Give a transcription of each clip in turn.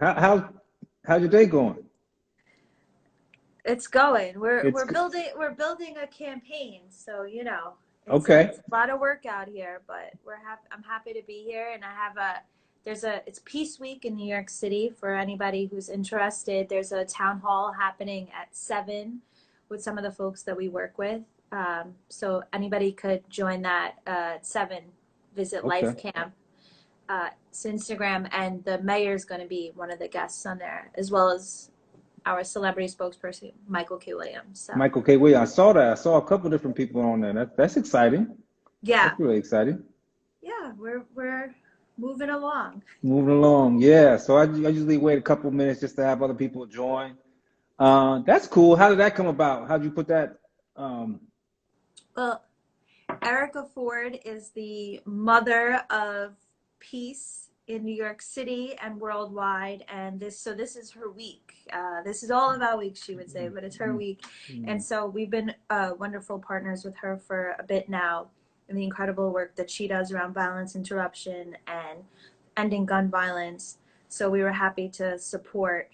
How's your day going? It's going. We're It's we're building we're building a campaign, so okay. it's a lot of work out here, but I'm happy to be here, and I have a there's a it's Peace Week in New York City for anybody who's interested. There's a town hall happening at 7 with some of the folks that we work with. So anybody could join that at 7. Visit Okay. Life Camp. It's Instagram, and the mayor's going to be one of the guests on there, as well as our celebrity spokesperson, Michael K. Williams. So, Michael K. Williams. I saw that. I saw a couple different people on there. That's exciting. yeah, That's really exciting. yeah, we're moving along. Moving along. Yeah. So I usually wait a couple minutes just to have other people join. That's cool. How did that come about? How'd you put that? Um, Well, Erica Ford is the mother of peace in New York City and worldwide, and this is her week. This is all about week, she would say, but it's her week, and so we've been wonderful partners with her for a bit now, and the incredible work that she does around violence interruption and ending gun violence. So we were happy to support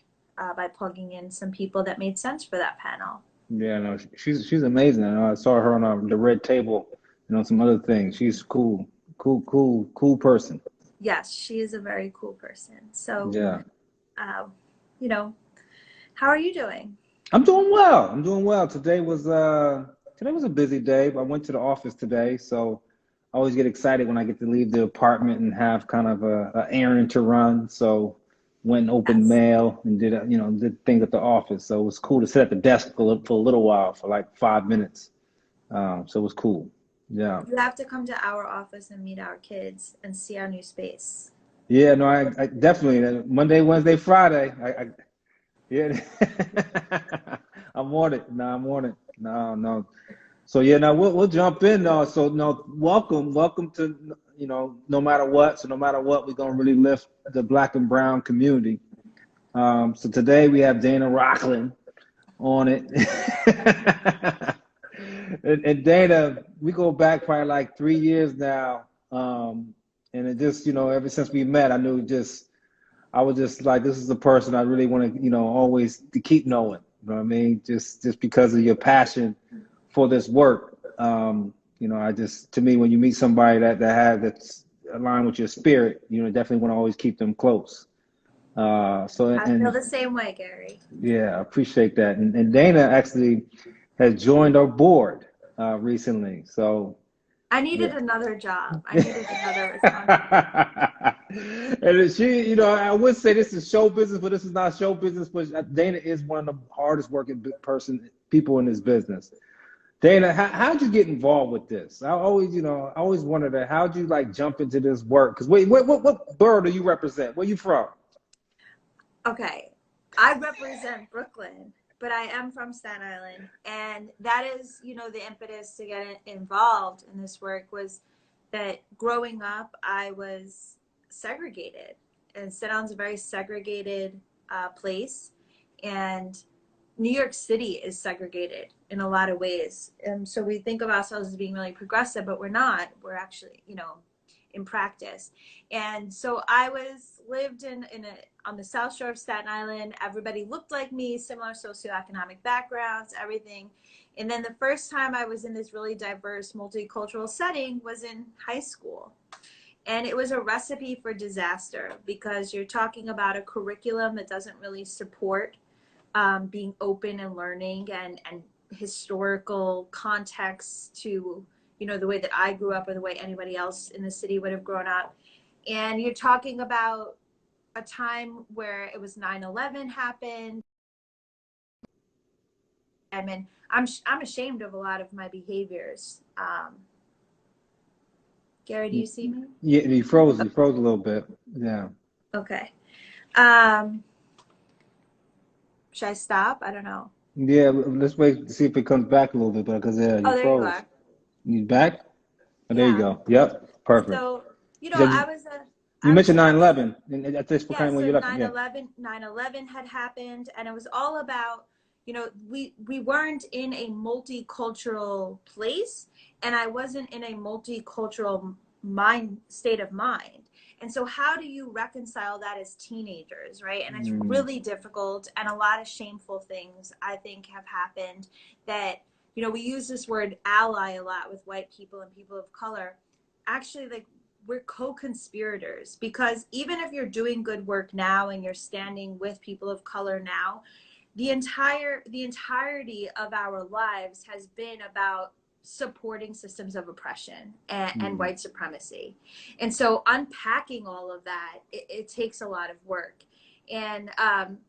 by plugging in some people that made sense for that panel. yeah, no, she's amazing. I saw her on the red table and on some other things. She's cool, cool person. Yes, she is a very cool person. So, Yeah. uh, you know, how are you doing? I'm doing well. I'm doing well. Today was a busy day, but I went to the office today, so I always get excited when I get to leave the apartment and have kind of a errand to run. So went and opened Yes. mail and did things at the office. So it was cool to sit at the desk for a little while, for like 5 minutes. So it was cool. Yeah. You have to come to our office and meet our kids and see our new space. Yeah, no, I definitely Monday, Wednesday, Friday. Yeah. I'm on it. No, I'm on it. No, no. So yeah, now we'll jump in. So no, welcome to no matter what. So no matter what, we're gonna really lift the Black and Brown community. So today we have Dana Rockland on it, and Dana, we go back probably like 3 years now. And it just ever since we met, I was just like, this is the person I really want to always to keep knowing. You know what I mean? Just because of your passion for this work. I just to me when you meet somebody that's aligned with your spirit, definitely want to always keep them close. So I feel and the same way, Gary. yeah, I appreciate that. And Dana actually has joined our board recently. So I needed yeah. another job. I needed another responsibility. And she, I would say this is show business, but this is not show business. But Dana is one of the hardest working people in this business. Dana, how'd you get involved with this? I always wondered that. How'd you like jump into this work? Because wait, what borough do you represent? Where you from? Okay, I represent Brooklyn, but I am from Staten Island, and that is, the impetus to get involved in this work was that growing up, I was segregated, and Staten Island's a very segregated place, and New York City is segregated in a lot of ways. And so we think of ourselves as being really progressive, but we're not. We're actually, in practice. And so I was lived on the South Shore of Staten Island. Everybody looked like me, similar socioeconomic backgrounds, everything. And then the first time I was in this really diverse multicultural setting was in high school. And it was a recipe for disaster because you're talking about a curriculum that doesn't really support being open and learning and historical context to the way that I grew up or the way anybody else in the city would have grown up. And you're talking about a time where it was 9/11 happened. I mean, I'm ashamed of a lot of my behaviors. Gary, do you see me? Yeah, he froze. He froze a little bit. Yeah. Okay. Um, should I stop? I don't know. Yeah, let's wait to see if it comes back a little bit, because yeah, you Oh, there you froze. are. You back? Oh, there you Yeah. go. Yep, perfect. So, Yeah, I was a you I was mentioned a person. 9/11, and that's what Yeah, kind of when so you left. Yeah. 9/11 had happened, and it was all about, we weren't in a multicultural place, and I wasn't in a multicultural state of mind. And so how do you reconcile that as teenagers, right? And it's Mm. really difficult, and a lot of shameful things I think have happened that, you know, we use this word ally a lot with white people and people of color. Actually, like, we're co-conspirators, because even if you're doing good work now and you're standing with people of color now, the entirety of our lives has been about supporting systems of oppression and white supremacy. And so unpacking all of that, it takes a lot of work. And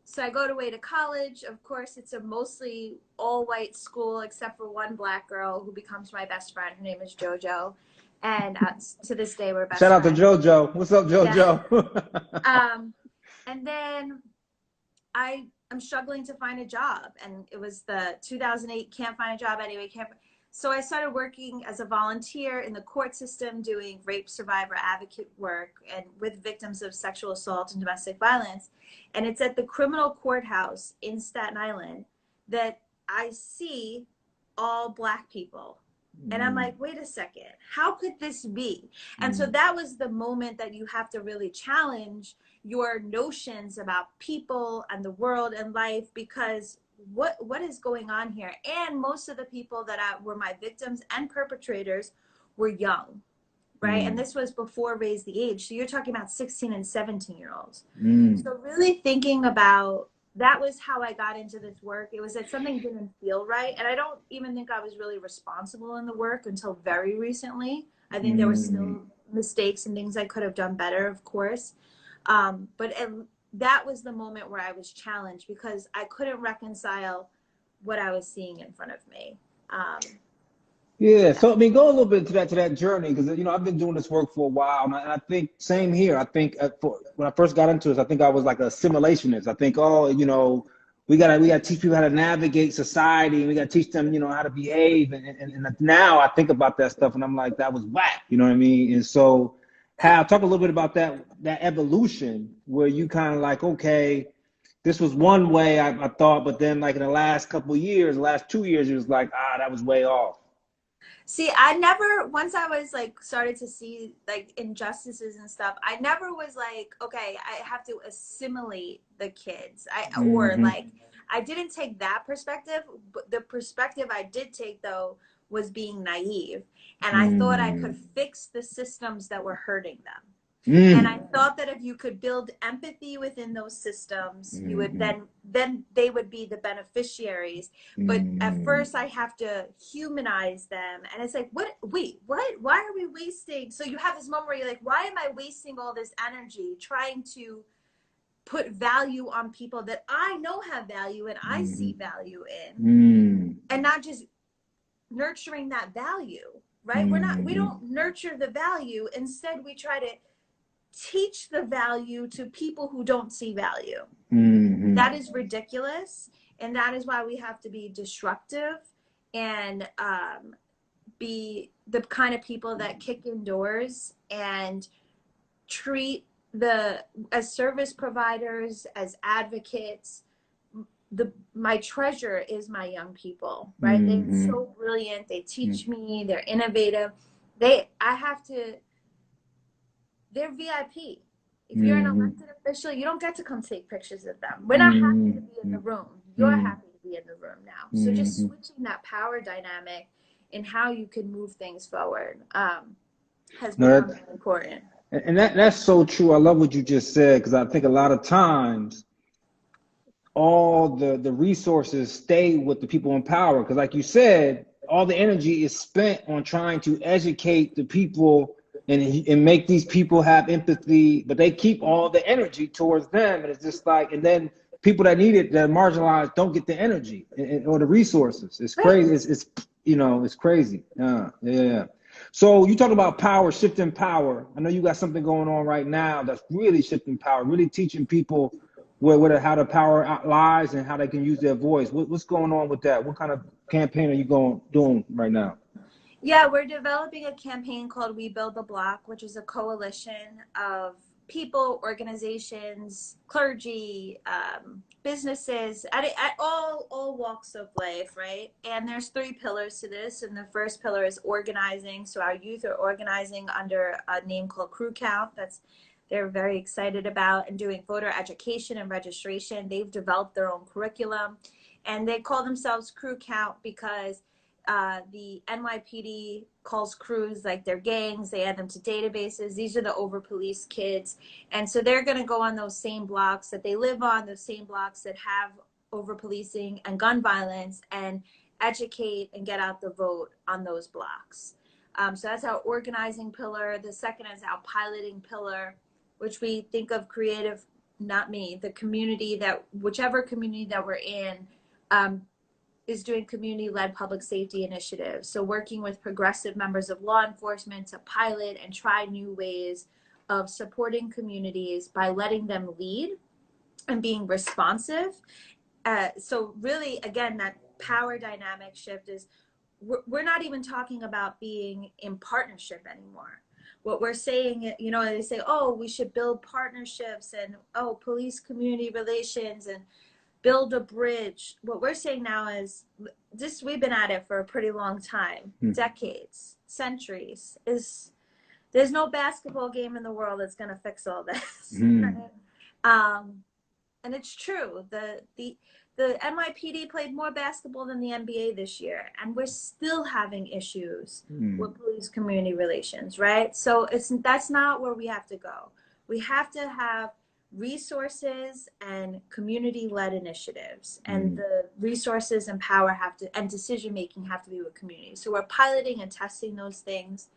so I go away to college. Of course, it's a mostly all white school except for one black girl who becomes my best friend. Her name is JoJo. And to this day, we're best Shout out friends. to JoJo. What's up, JoJo? Yeah. And then I'm struggling to find a job, and it was the 2008 can't find a job anyway. So I started working as a volunteer in the court system, doing rape survivor advocate work and with victims of sexual assault and domestic violence. And it's at the criminal courthouse in Staten Island that I see all black people. And I'm like, wait a second, how could this be? And so that was the moment that you have to really challenge your notions about people and the world and life, because what is going on here? And most of the people that were my victims and perpetrators were young, right? And this was before Raise the Age. So you're talking about 16 and 17-year-olds. So really thinking about, that was how I got into this work. It was that something didn't feel right. And I don't even think I was really responsible in the work until very recently. I think there were still mistakes and things I could have done better, of course. But that was the moment where I was challenged, because I couldn't reconcile what I was seeing in front of me. Yeah, so I mean, go a little bit to that journey, because I've been doing this work for a while, and I think same here. I think when I first got into this, I think I was like a assimilationist. I think, we gotta teach people how to navigate society, and we gotta teach them, how to behave. And now I think about that stuff, and I'm like, that was whack. You know what I mean? And so, Hal, talk a little bit about that evolution where you kind of like, okay, this was one way I thought, but then like in the last couple of years, the last 2 years, it was like, that was way off. See, I never, once I was like, started to see like injustices and stuff, I never was like, okay, I have to assimilate the kids. Or like, I didn't take that perspective, but the perspective I did take though was being naive. And I thought I could fix the systems that were hurting them. And I thought that if you could build empathy within those systems, you would then they would be the beneficiaries. But at first I have to humanize them. And it's like, what, wait, what? Why are we wasting? So you have this moment where you're like, why am I wasting all this energy trying to put value on people that I know have value and I see value in, and not just nurturing that value, right? We don't nurture the value. Instead, we try to teach the value to people who don't see value. That is ridiculous. And that is why we have to be disruptive and be the kind of people that kick in doors and treat as service providers, as advocates. My treasure is my young people, right? They're so brilliant. They teach me, they're innovative. They're VIP. If you're an elected official, you don't get to come take pictures of them. We're not happy to be in the room. You're happy to be in the room now. So just switching that power dynamic and how you can move things forward has become really important. And that's so true. I love what you just said, because I think a lot of times all the resources stay with the people in power, because like you said, all the energy is spent on trying to educate the people and make these people have empathy, but they keep all the energy towards them. And it's just like, and then people that need it, that are marginalized, don't get the energy or the resources. It's crazy. It's crazy. Yeah. So you talk about power, shifting power. I know you got something going on right now that's really shifting power, really teaching people how the power lies and how they can use their voice. What's going on with that? What kind of campaign are you doing right now? Yeah, we're developing a campaign called We Build the Block, which is a coalition of people, organizations, clergy, businesses, at all walks of life, right? And there's 3 pillars to this. And the first pillar is organizing. So our youth are organizing under a name called Crew Count. That's they're very excited about, and doing voter education and registration. They've developed their own curriculum, and they call themselves Crew Count because the NYPD calls crews like their gangs. They add them to databases. These are the over-policed kids. And so they're going to go on those same blocks that they live on, those same blocks that have over-policing and gun violence, and educate and get out the vote on those blocks. So that's our organizing pillar. The second is our piloting pillar, which we think of creative, not me, the community that, whichever community that we're in, is doing community-led public safety initiatives. So working with progressive members of law enforcement to pilot and try new ways of supporting communities by letting them lead and being responsive. So really, again, that power dynamic shift is, we're not even talking about being in partnership anymore. What we're saying, you know, they say, oh, we should build partnerships and, oh, police community relations and build a bridge. What we're saying now is this, we've been at it for a pretty long time, decades, centuries. There's no basketball game in the world that's going to fix all this. And it's true. The NYPD played more basketball than the NBA this year, and we're still having issues with police community relations, right? So that's not where we have to go. We have to have resources and community-led initiatives, and the resources and power and decision-making have to be with communities. So we're piloting and testing those things.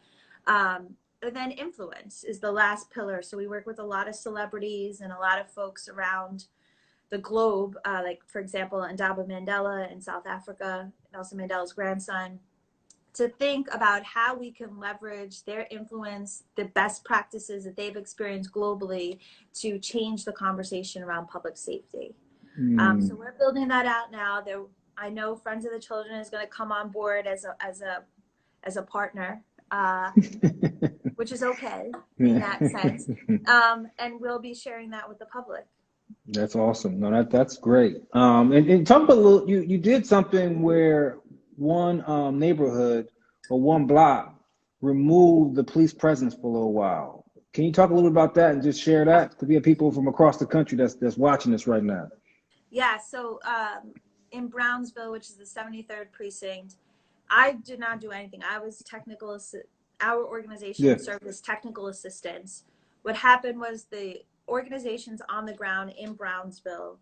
And then influence is the last pillar. So we work with a lot of celebrities and a lot of folks around the globe, like, for example, Ndaba Mandela in South Africa, Nelson Mandela's grandson, to think about how we can leverage their influence, the best practices that they've experienced globally, to change the conversation around public safety. So we're building that out now. I know Friends of the Children is going to come on board as a partner, which is okay in that sense. And we'll be sharing that with the public. That's awesome. No, that's great. And talk about a little, you did something where one neighborhood or one block removed the police presence for a little while. Can you talk a little bit about that and just share that? Because we have people from across the country that's watching this right now. Yeah, so in Brownsville, which is the 73rd precinct, I did not do anything. I was our organization served as technical assistants. What happened was the organizations on the ground in Brownsville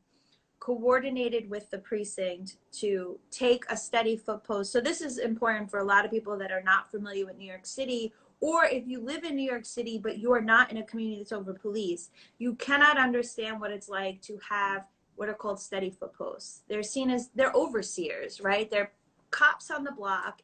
coordinated with the precinct to take a steady foot post. So this is important for a lot of people that are not familiar with New York City, or if you live in New York City, but you are not in a community that's over police, you cannot understand what it's like to have what are called steady foot posts. They're seen as, they're overseers, right? They're cops on the block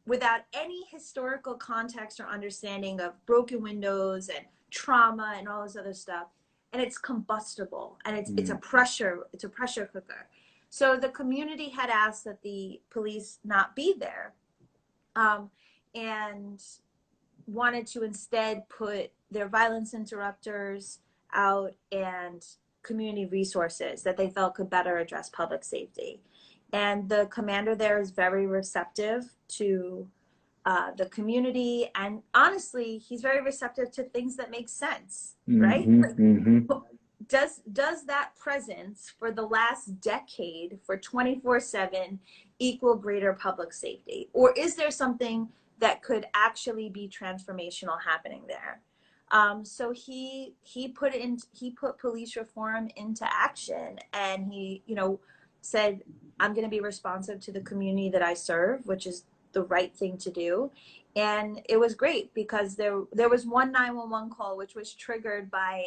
without any historical context or understanding of broken windows and trauma and all this other stuff, and it's combustible, and it's a pressure cooker. So the community had asked that the police not be there, and wanted to instead put their violence interrupters out and community resources that they felt could better address public safety. And the commander there is very receptive to the community, and honestly, he's very receptive to things that make sense, right? Does that presence for the last decade, for 24/7, equal greater public safety, or is there something that could actually be transformational happening there? So he put police reform into action, and he, said, I'm going to be responsive to the community that I serve, which is the right thing to do. And it was great because there was one 911 call which was triggered by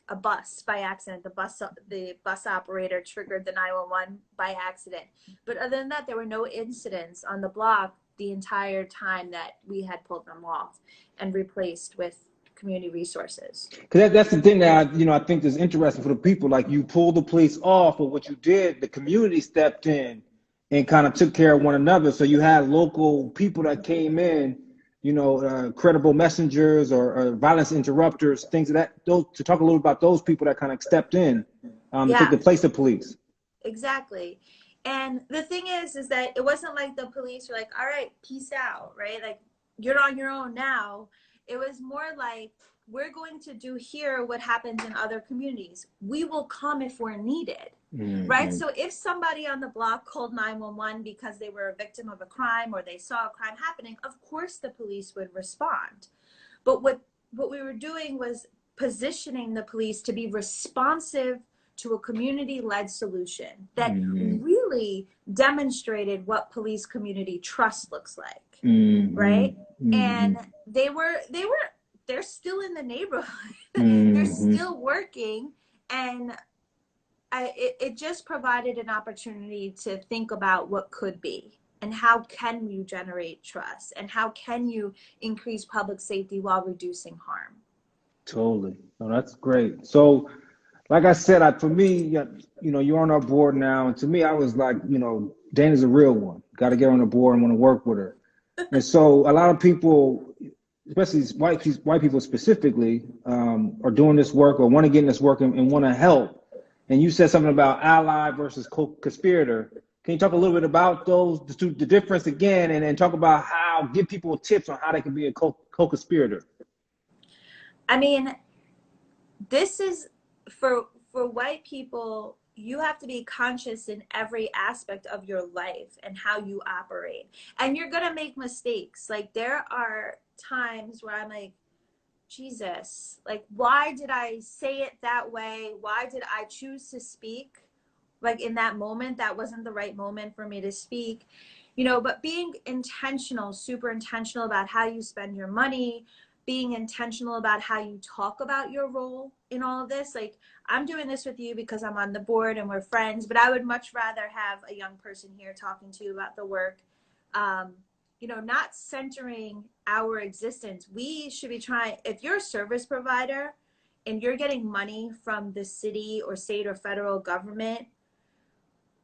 a bus by accident. The bus operator triggered the 911 by accident. But other than that, there were no incidents on the block the entire time that we had pulled them off and replaced with community resources. Because that's the thing that I think is interesting for the people. Like, you pulled the police off, but what you did, the community stepped in and kind of took care of one another. So you had local people that came in, credible messengers or violence interrupters, things of that. To talk a little about those people that kind of stepped in to take the place of police. Exactly. And the thing is that it wasn't like the police were like, all right, peace out, right? Like, you're on your own now. It was more like we're going to do here what happens in other communities. We will come if we're needed, right? So if somebody on the block called 911 because they were a victim of a crime or they saw a crime happening, of course the police would respond. But what we were doing was positioning the police to be responsive to a community-led solution that really demonstrated what police community trust looks like, right? And they're still in the neighborhood. They're still working, and it just provided an opportunity to think about what could be and how can you generate trust and how can you increase public safety while reducing harm. Totally. No, that's great. So, like I said, for me, you know, you're on our board now, and to me, I was like, you know, Dana's a real one. Got to get on the board and want to work with her. And so, a lot of people, especially white people specifically, are doing this work or want to get in this work and want to help. And you said something about ally versus co-conspirator. Can you talk a little bit about the difference again, and then talk about give people tips on how they can be a co-conspirator? I mean, this is for white people, you have to be conscious in every aspect of your life and how you operate. And you're going to make mistakes. Like, there are times where I'm like, Jesus, like, why did I say it that way? Why did I choose to speak? Like, in that moment, that wasn't the right moment for me to speak, you know, but being intentional, super intentional about how you spend your money, being intentional about how you talk about your role in all of this. Like, I'm doing this with you because I'm on the board and we're friends, but I would much rather have a young person here talking to you about the work. You know, not centering our existence. We should be trying, if you're a service provider and you're getting money from the city or state or federal government,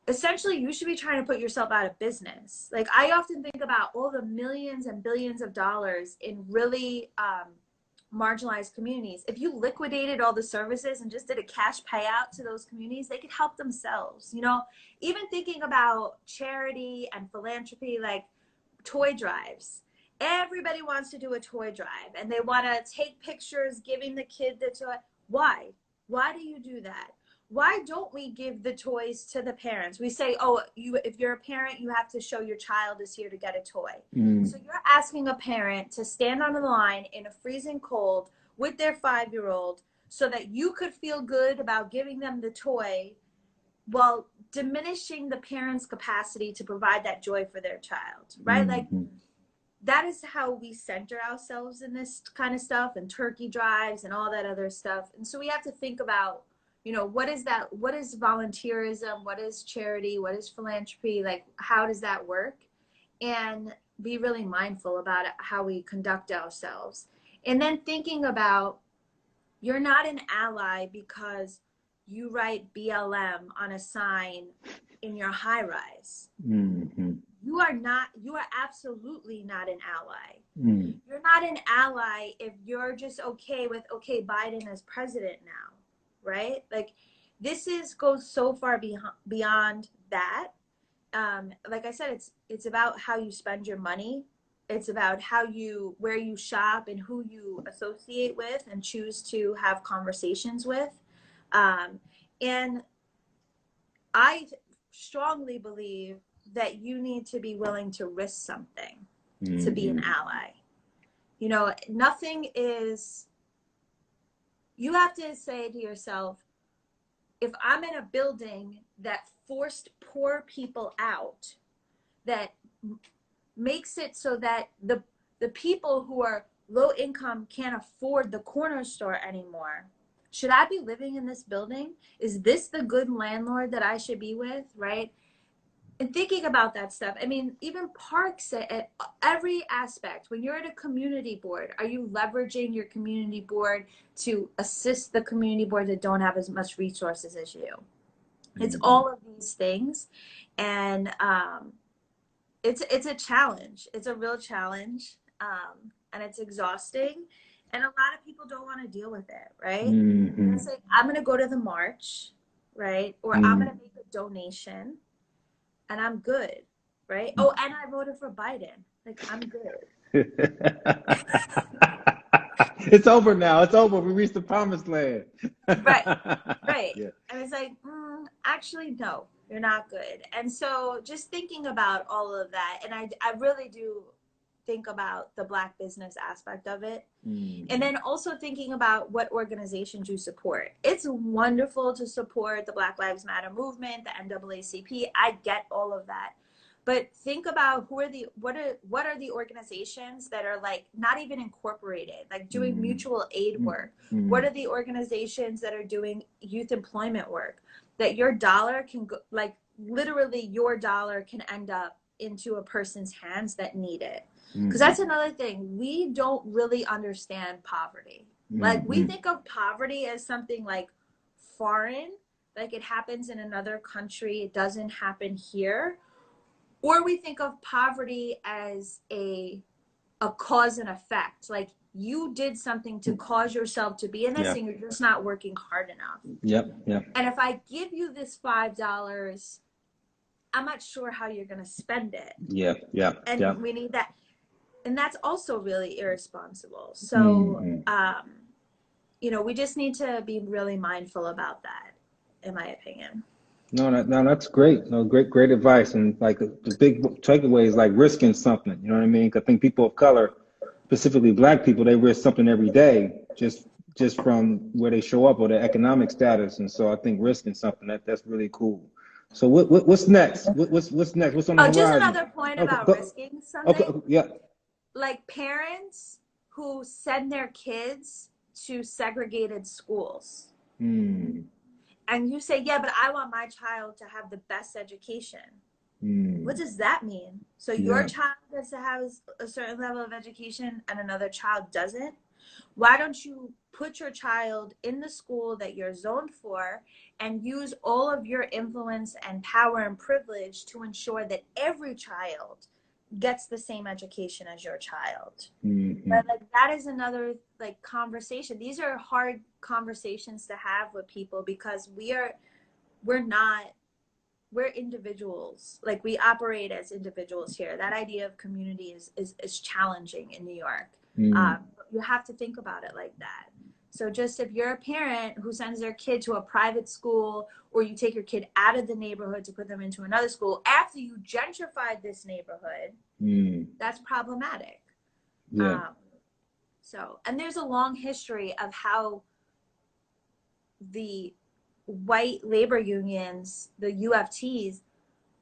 essentially you should be trying to put yourself out of business. Like, I often think about all the millions and billions of dollars in really marginalized communities. If you liquidated all the services and just did a cash payout to those communities, they could help themselves. You know, even thinking about charity and philanthropy, like toy drives. Everybody wants to do a toy drive and they want to take pictures giving the kid the toy. Why do you do that? Why don't we give the toys to the parents? We say, oh, if you're a parent, you have to show your child is here to get a toy. So you're asking a parent to stand on the line in a freezing cold with their 5-year-old so that you could feel good about giving them the toy while diminishing the parent's capacity to provide that joy for their child, right? Like, that is how we center ourselves in this kind of stuff, and turkey drives and all that other stuff. And so we have to think about, you know, what is that? What is volunteerism? What is charity? What is philanthropy? Like, how does that work? And be really mindful about how we conduct ourselves. And then thinking about, you're not an ally because you write BLM on a sign in your high rise. You are absolutely not an ally. You're not an ally if you're just okay with, okay, Biden as president now, right? Like, this goes so far beyond that. Like I said, it's about how you spend your money. It's about where you shop and who you associate with and choose to have conversations with. And I strongly believe that you need to be willing to risk something to be an ally. You know, you have to say to yourself, if I'm in a building that forced poor people out, that makes it so that the people who are low income can't afford the corner store anymore, should I be living in this building? Is this the good landlord that I should be with, right? And thinking about that stuff, I mean, even parks at every aspect, when you're at a community board, are you leveraging your community board to assist the community board that don't have as much resources as you? It's all of these things. And it's a challenge. It's a real challenge. And it's exhausting. And a lot of people don't want to deal with it, right? It's like, I'm going to go to the march, right? Or I'm going to make a donation and I'm good, right? Oh, and I voted for Biden. Like, I'm good. It's over now. It's over. We reached the promised land. Right, right. Yeah. And it's like, actually, no, you're not good. And so just thinking about all of that, and I really do think about the Black business aspect of it. And then also thinking about what organizations you support. It's wonderful to support the Black Lives Matter movement, the NAACP. I get all of that. But think about what are the organizations that are like not even incorporated, like doing mutual aid work? What are the organizations that are doing youth employment work that your dollar can go, like literally your dollar can end up into a person's hands that need it? Because that's another thing. We don't really understand poverty. Like we think of poverty as something like foreign, like it happens in another country, it doesn't happen here. Or we think of poverty as a cause and effect. Like you did something to cause yourself to be in this and you're just not working hard enough. Yep. And if I give you this $5, I'm not sure how you're going to spend it. And we need that. And that's also really irresponsible. So, we just need to be really mindful about that, in my opinion. No, that's great. No, great advice. And like the big takeaway is like risking something. You know what I mean? I think people of color, specifically Black people, they risk something every day just from where they show up or their economic status. And so I think risking something that's really cool. So what's next? What's next? What's on the horizon? Just another point about risking something. Okay, yeah. Like parents who send their kids to segregated schools. And you say, yeah, but I want my child to have the best education. What does that mean? So your child gets to have a certain level of education and another child doesn't? Why don't you put your child in the school that you're zoned for and use all of your influence and power and privilege to ensure that every child gets the same education as your child? But like that is another like conversation. These are hard conversations to have with people because we're individuals. Like we operate as individuals here. That idea of community is challenging in New York. You have to think about it like that. So just if you're a parent who sends their kid to a private school, or you take your kid out of the neighborhood to put them into another school after you gentrified this neighborhood, that's problematic. And there's a long history of how the white labor unions, the UFTs,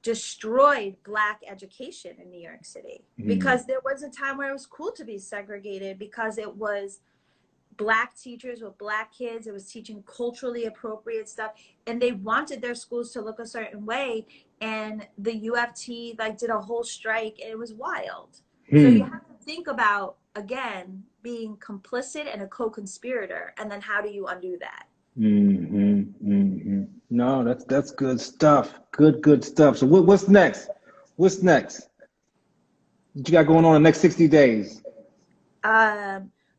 destroyed Black education in New York City because there was a time where it was cool to be segregated because it was Black teachers with Black kids. It was teaching culturally appropriate stuff, and they wanted their schools to look a certain way. And the UFT like did a whole strike, and it was wild. So you have to think about, again, being complicit and a co-conspirator, and then how do you undo that? No, that's good stuff. Good stuff. So what's next? What's next? What you got going on in the next 60 days?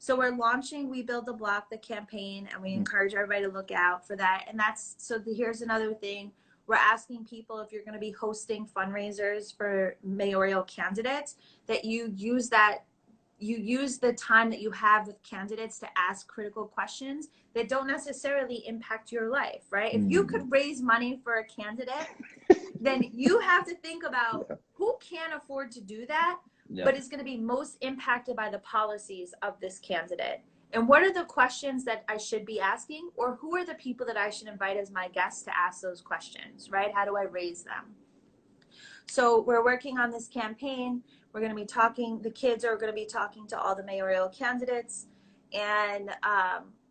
So we're launching We Build the Block, the campaign, and we encourage everybody to look out for that. And here's another thing. We're asking people, if you're going to be hosting fundraisers for mayoral candidates, that you use the time that you have with candidates to ask critical questions that don't necessarily impact your life, right? If you could raise money for a candidate, then you have to think about who can afford to do that, but is going to be most impacted by the policies of this candidate. And what are the questions that I should be asking, or who are the people that I should invite as my guests to ask those questions, right? How do I raise them? So we're working on this campaign. We're going to be talking, the kids are going to be talking to all the mayoral candidates, and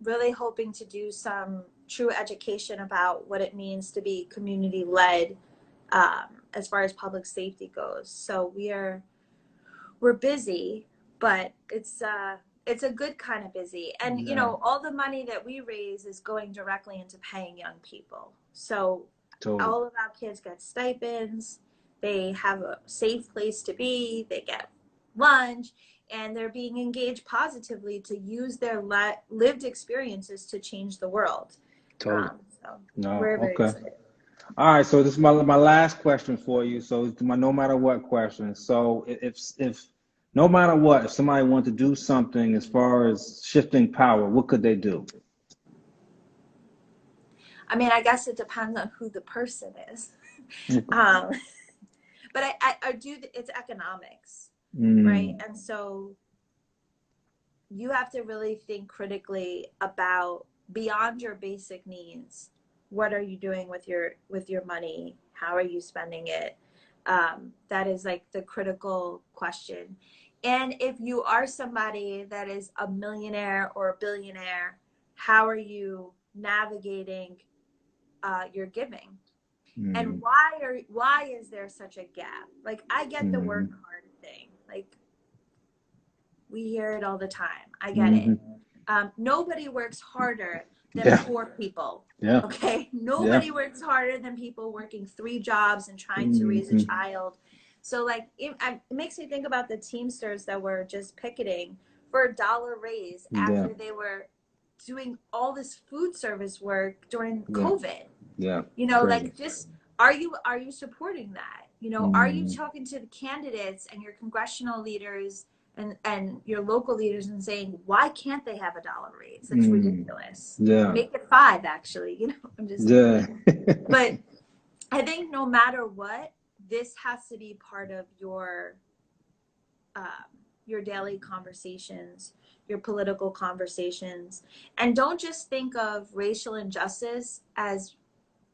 really hoping to do some true education about what it means to be community-led as far as public safety goes. So we're busy, but it's a good kind of busy. And, all the money that we raise is going directly into paying young people. So all of our kids get stipends. They have a safe place to be. They get lunch, and they're being engaged positively to use their lived experiences to change the world. We're very excited. All right, so this is my last question for you. So it's my no matter what question. So if No matter what, if somebody wanted to do something as far as shifting power, what could they do? I mean, I guess it depends on who the person is. um, but I do, it's economics, right? Mm, And so you have to really think critically about beyond your basic needs. What are you doing with your money? How are you spending it? That is like the critical question. And if you are somebody that is a millionaire or a billionaire, how are you navigating your giving? And mm, why is there such a gap? Like I get the work mm, hard thing. Like we hear it all the time. I get it. mm. Nobody works harder than Yeah, poor people. yeah, Okay. yeah. Nobody works harder than people working 3 jobs and trying to raise a Hmm. child. So, like, it makes me think about the Teamsters that were just picketing for a $1 raise Yeah, after they were doing all this food service work during yeah, COVID. yeah. You It's know, crazy. like just are you supporting that? You know, are you Mm, talking to the candidates and your congressional leaders and your local leaders and saying why can't they have a $1 raise? That's mm, ridiculous. yeah, Make it 5, actually. You know, I'm just yeah. kidding. But I think no matter what, this has to be part of um, your daily conversations, your political conversations, and don't just think of racial injustice as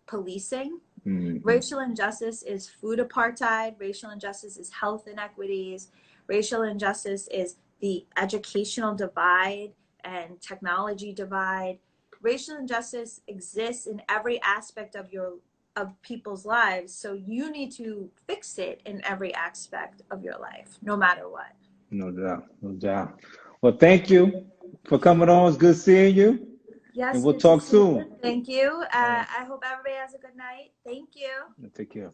policing. Hmm. Racial injustice is food apartheid. Racial injustice is health inequities. Racial injustice is the educational divide and technology divide. Racial injustice exists in every aspect of people's lives. So you need to fix it in every aspect of your life, no matter what. No doubt, no doubt. Well, thank you for coming on. It's good seeing you, and Yes, we'll good to talk see you. soon. Thank you. All right, I hope everybody has a good night. Thank you. take care.